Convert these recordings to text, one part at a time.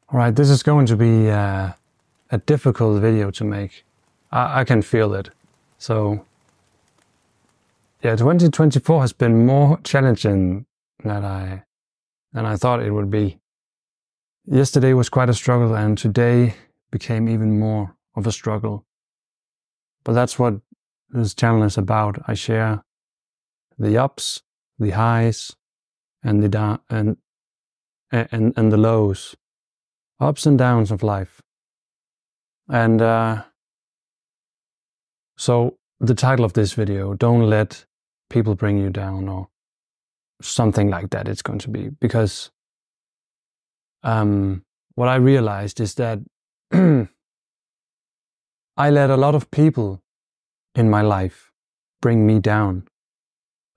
All right, this is going to be a difficult video to make. I can feel it. So, yeah, 2024 has been more challenging than I thought it would be. Yesterday was quite a struggle, and today became even more of a struggle. But that's what this channel is about. I share the ups, the highs, and the down and the lows, ups and downs of life. And so the title of this video, "Don't Let People Bring You Down," or something like that it's going to be, because what I realized is that I let a lot of people in my life bring me down,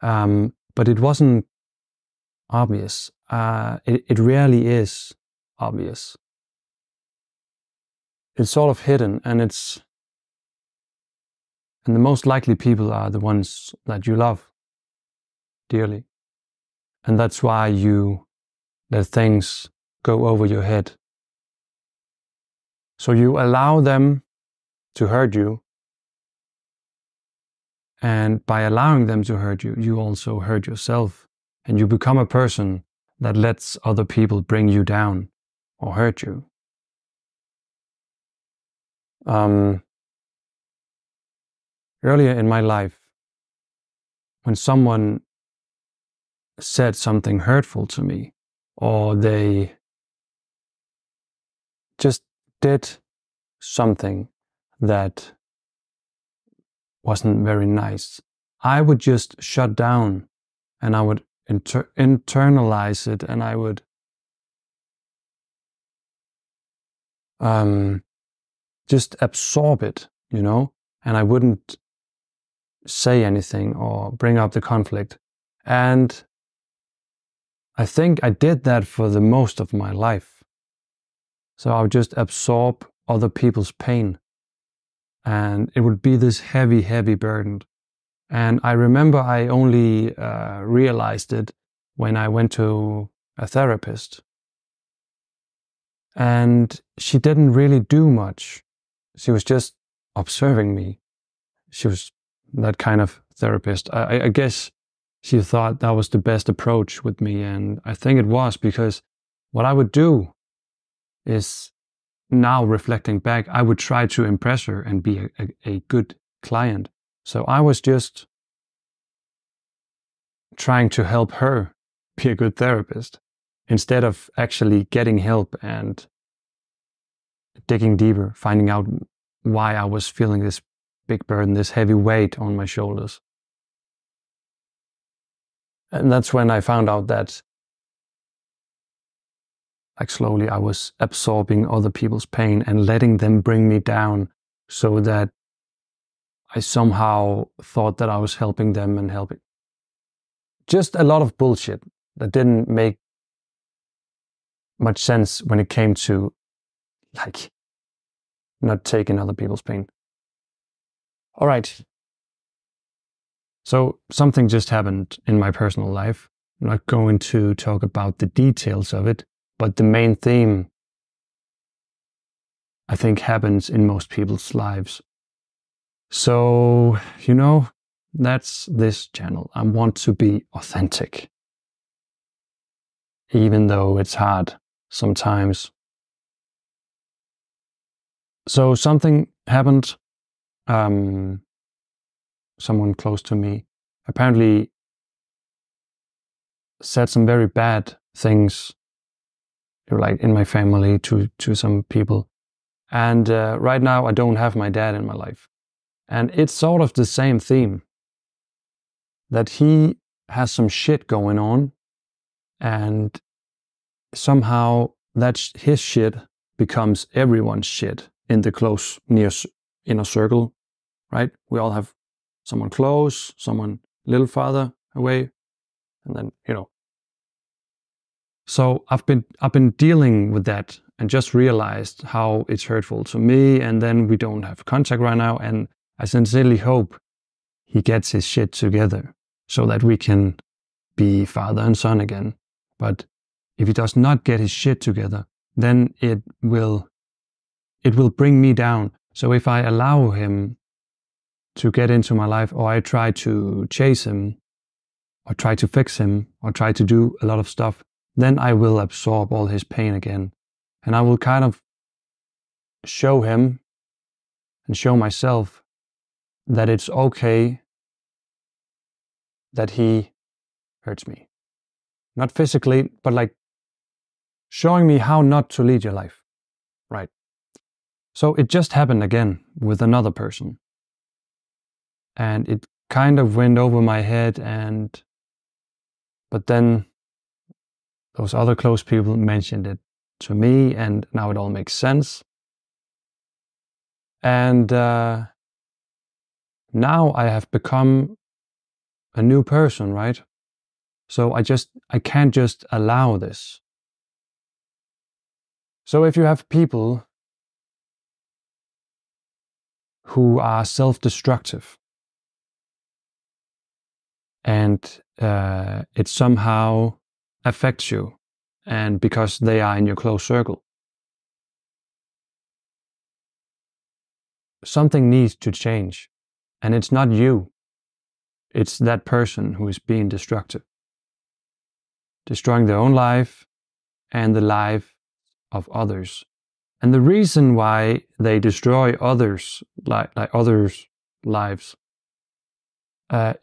but it wasn't obvious. It rarely is obvious. It's sort of hidden, and the most likely people are the ones that you love dearly. And that's why you let things go over your head. So you allow them to hurt you. And by allowing them to hurt you, you also hurt yourself. And you become a person that lets other people bring you down or hurt you. Earlier in my life, when someone said something hurtful to me, or they just did something that wasn't very nice, I would just shut down, and I would internalize it, and I would just absorb it, and I wouldn't say anything or bring up the conflict. And I think I did that for the most of my life. So I would just absorb other people's pain, and it would be this heavy, heavy burden. And I remember I only realized it when I went to a therapist. And she didn't really do much. She was just observing me. She was that kind of therapist. I guess she thought that was the best approach with me, and I think it was, because what I would do is, now reflecting back, I would try to impress her and be a good client. So I was just trying to help her be a good therapist, instead of actually getting help and digging deeper, finding out why I was feeling this big burden, this heavy weight on my shoulders. And that's when I found out that, like, slowly I was absorbing other people's pain and letting them bring me down, so that I somehow thought that I was helping them and helping. Just a lot of bullshit that didn't make much sense when it came to, like, not taking other people's pain. All right. So something just happened in my personal life. I'm not going to talk about the details of it, but the main theme, I think, happens in most people's lives. So, that's this channel. I want to be authentic, even though it's hard sometimes. So something happened. Someone close to me apparently said some very bad things, like, in my family to some people. And right now I don't have my dad in my life. And it's sort of the same theme, that he has some shit going on, and somehow his shit becomes everyone's shit in the close, near inner circle, right? We all have someone close, someone a little farther away, and then, So I've been dealing with that, and just realized how it's hurtful to me, and then we don't have contact right now, and I sincerely hope he gets his shit together so that we can be father and son again. But if he does not get his shit together, then it will bring me down. So if I allow him to get into my life, or I try to chase him, or try to fix him, or try to do a lot of stuff, then I will absorb all his pain again. And I will kind of show him and show myself that it's okay that he hurts me. Not physically, but like showing me how not to lead your life. Right. So it just happened again with another person. And it kind of went over my head, but then those other close people mentioned it to me, and now it all makes sense. And now I have become a new person, right? So I can't just allow this. So if you have people who are self-destructive, and it somehow affects you, and because they are in your close circle, something needs to change. And it's not you. It's that person who is being destructive, destroying their own life and the life of others. And the reason why they destroy others, like others' lives,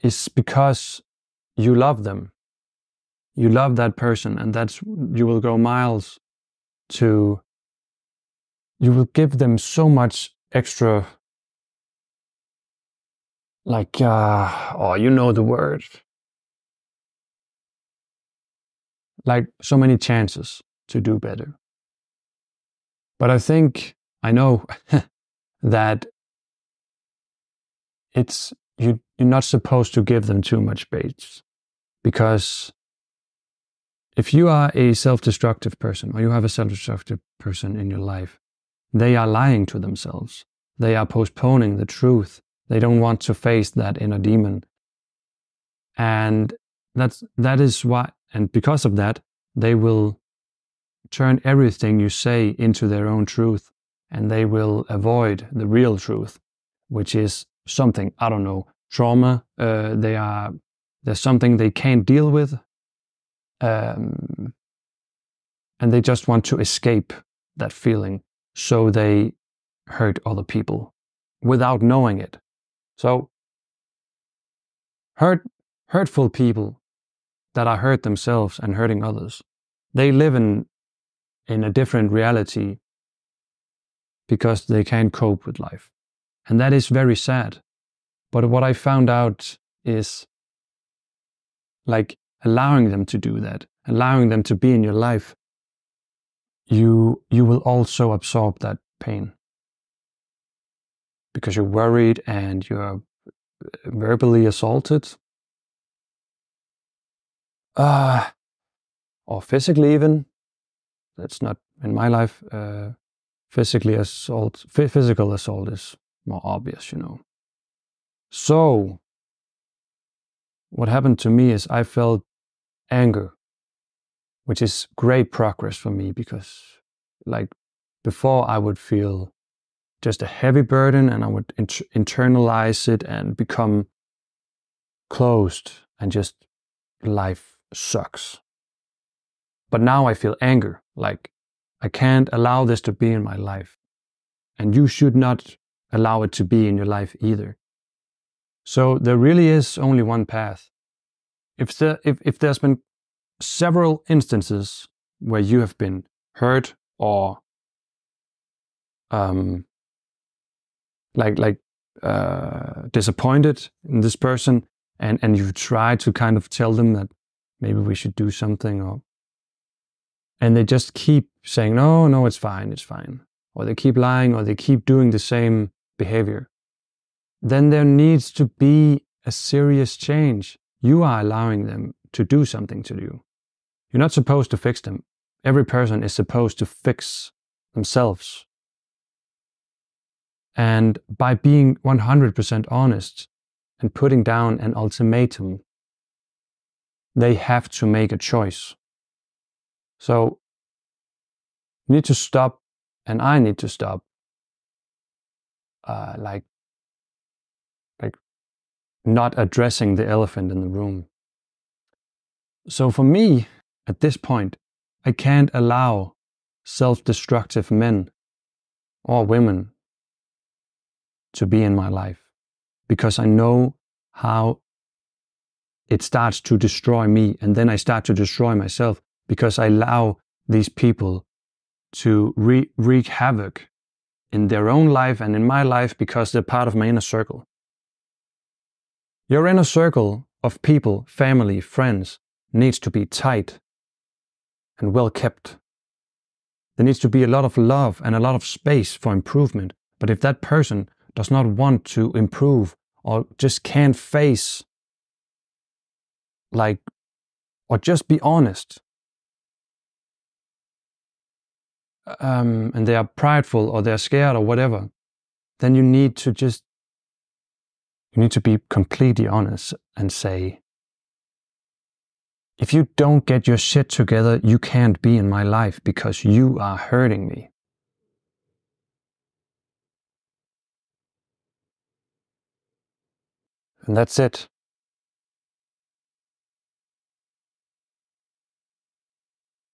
is because you love them. You love that person, and you will go miles you will give them so much extra, like, you know the word. Like so many chances to do better. But I think, I know that you're not supposed to give them too much space, because if you are a self-destructive person, or you have a self-destructive person in your life, they are lying to themselves. They are postponing the truth. They don't want to face that inner demon. And that is why, and because of that, they will turn everything you say into their own truth, and they will avoid the real truth, which is something, I don't know, trauma. There's something they can't deal with. And they just want to escape that feeling, so they hurt other people without knowing it. So hurtful people that are hurt themselves and hurting others, they live in a different reality because they can't cope with life. And that is very sad. But what I found out is, like, allowing them to do that, allowing them to be in your life, you will also absorb that pain. Because you're worried and you're verbally assaulted. Or physically even. That's not in my life. Physical assault is more obvious, you know. So, what happened to me is I felt anger, which is great progress for me, because like before I would feel just a heavy burden, and I would internalize it and become closed, and just life sucks. But now I feel anger, like I can't allow this to be in my life, and you should not allow it to be in your life either. So there really is only one path. If there's been several instances where you have been hurt or disappointed in this person, and you try to kind of tell them that maybe we should do something, and they just keep saying, no, it's fine, or they keep lying, or they keep doing the same behavior, then there needs to be a serious change. You are allowing them to do something to you. You're not supposed to fix them. Every person is supposed to fix themselves. And by being 100% honest and putting down an ultimatum, they have to make a choice. So You need to stop, and I need to stop, like not addressing the elephant in the room. So for me, at this point, I can't allow self-destructive men or women to be in my life, because I know how it starts to destroy me, and then I start to destroy myself because I allow these people to wreak havoc in their own life and in my life because they're part of my inner circle. Your inner circle of people, family, friends, needs to be tight and well kept. There needs to be a lot of love and a lot of space for improvement. But if that person does not want to improve or just can't face, or just be honest, and they are prideful or they're scared or whatever, then you need to be completely honest and say, if you don't get your shit together, you can't be in my life because you are hurting me. And that's it.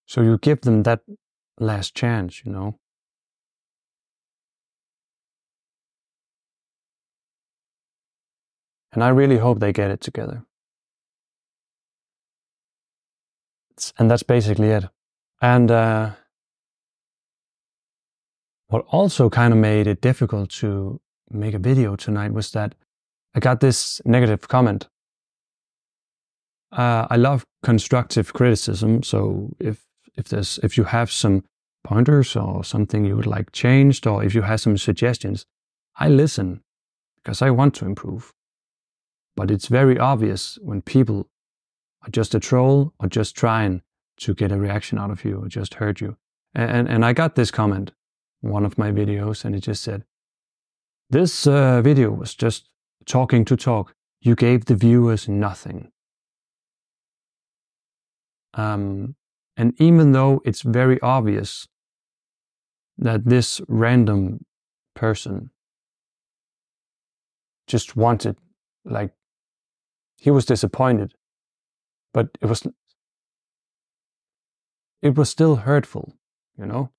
So you give them that last chance, you know. And I really hope they get it together. And that's basically it. And what also kind of made it difficult to make a video tonight was that I got this negative comment. I love constructive criticism, so if you have some pointers or something you would like changed, or if you have some suggestions, I listen because I want to improve. But it's very obvious when people are just a troll or just trying to get a reaction out of you or just hurt you. And I got this comment in one of my videos, and it just said, this video was just talking to talk. You gave the viewers nothing. And even though it's very obvious that this random person just wanted, he was disappointed, but it was still hurtful, you know?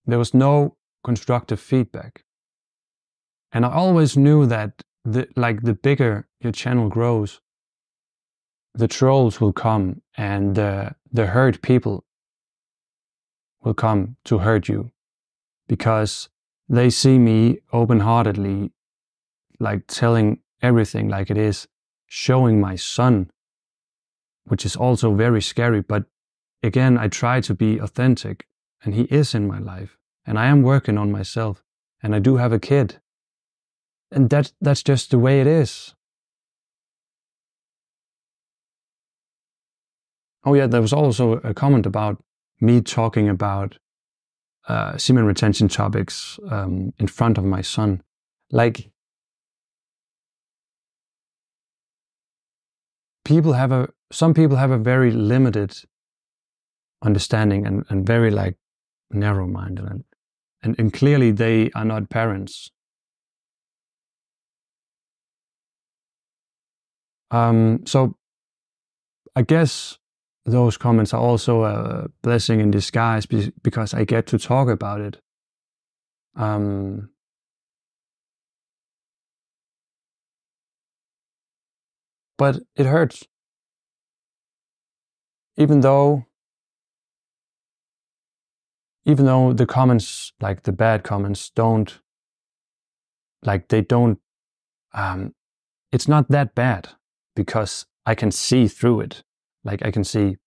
There was no constructive feedback. And I always knew that the bigger your channel grows, the trolls will come and the hurt people will come to hurt you, because they see me open-heartedly, telling everything like it is, showing my son, which is also very scary. But again, I try to be authentic, and he is in my life, and I am working on myself, and I do have a kid, and that's just the way it is. Oh yeah, there was also a comment about me talking about semen retention topics in front of my son. Some people have a very limited understanding and very narrow-minded, and clearly they are not parents. So I guess those comments are also a blessing in disguise, because I get to talk about it. But it hurts. Even though the comments, the bad comments, it's not that bad, because I can see through it. I can see,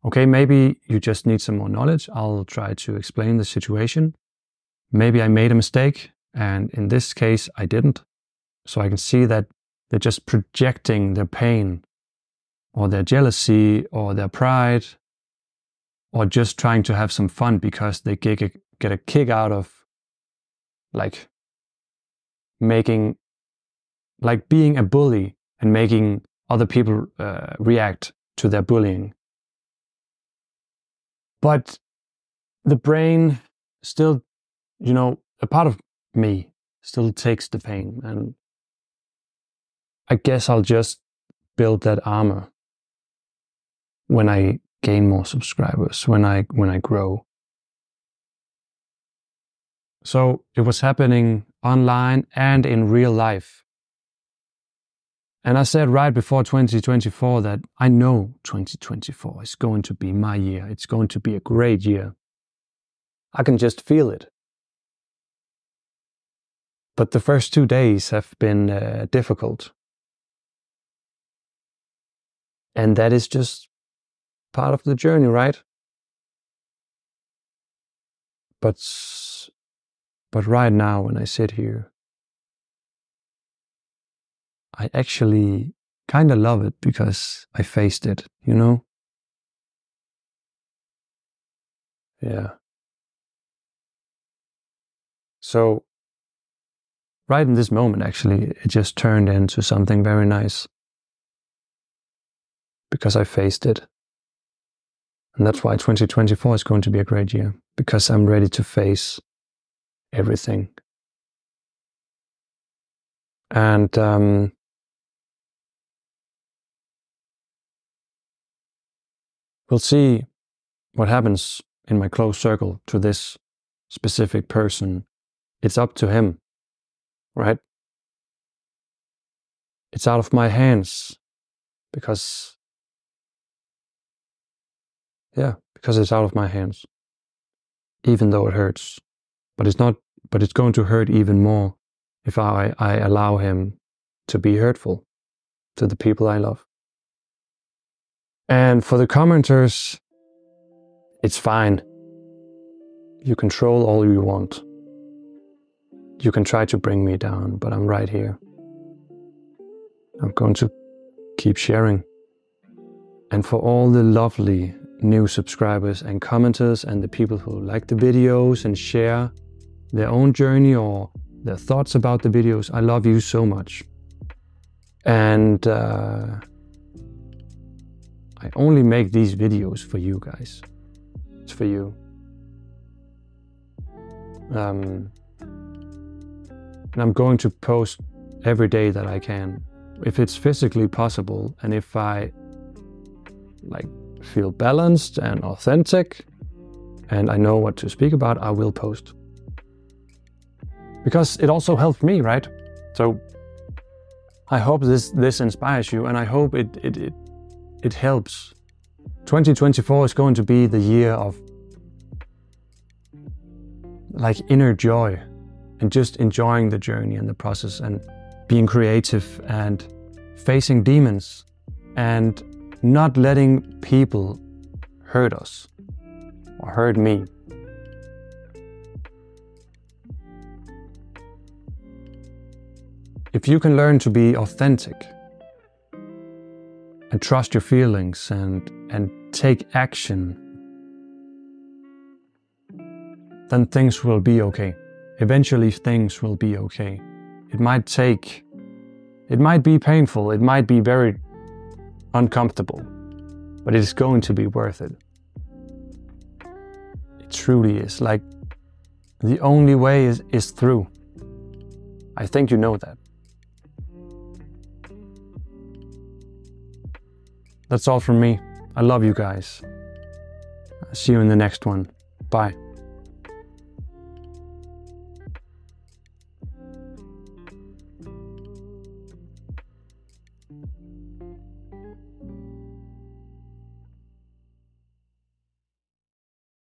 okay, maybe you just need some more knowledge. I'll try to explain the situation. Maybe I made a mistake, and in this case, I didn't. So I can see that they're just projecting their pain or their jealousy or their pride, or just trying to have some fun because they get a kick out of being a bully and making other people react to their bullying. But the brain still, a part of me still takes the pain. And I guess I'll just build that armor when I gain more subscribers, when I grow. So it was happening online and in real life. And I said right before 2024 that I know 2024 is going to be my year. It's going to be a great year. I can just feel it. But the first 2 days have been difficult. And that is just part of the journey, right? But right now, when I sit here, I actually kind of love it because I faced it, Yeah. So, right in this moment, actually, it just turned into something very nice. Because I faced it. And that's why 2024 is going to be a great year. Because I'm ready to face everything. And we'll see what happens in my close circle to this specific person. It's up to him, right? It's out of my hands because it's out of my hands. Even though it hurts. But it's going to hurt even more if I allow him to be hurtful to the people I love. And for the commenters, it's fine. You control all you want. You can try to bring me down, but I'm right here. I'm going to keep sharing. And for all the lovely new subscribers and commenters and the people who like the videos and share their own journey or their thoughts about the videos, I love you so much. And I only make these videos for you guys. It's for you. And I'm going to post every day that I can. If it's physically possible and if I feel balanced and authentic and I know what to speak about, I will post. Because it also helped me, right? So I hope this inspires you, and I hope it helps. 2024 is going to be the year of inner joy and just enjoying the journey and the process and being creative and facing demons and not letting people hurt us or hurt me. If you can learn to be authentic and trust your feelings and take action, then things will be okay. Eventually things will be okay. It might be painful, it might be very uncomfortable, but it is going to be worth it. It truly is. The only way is through. I think you know that. That's all from me. I love you guys. See you in the next one. Bye.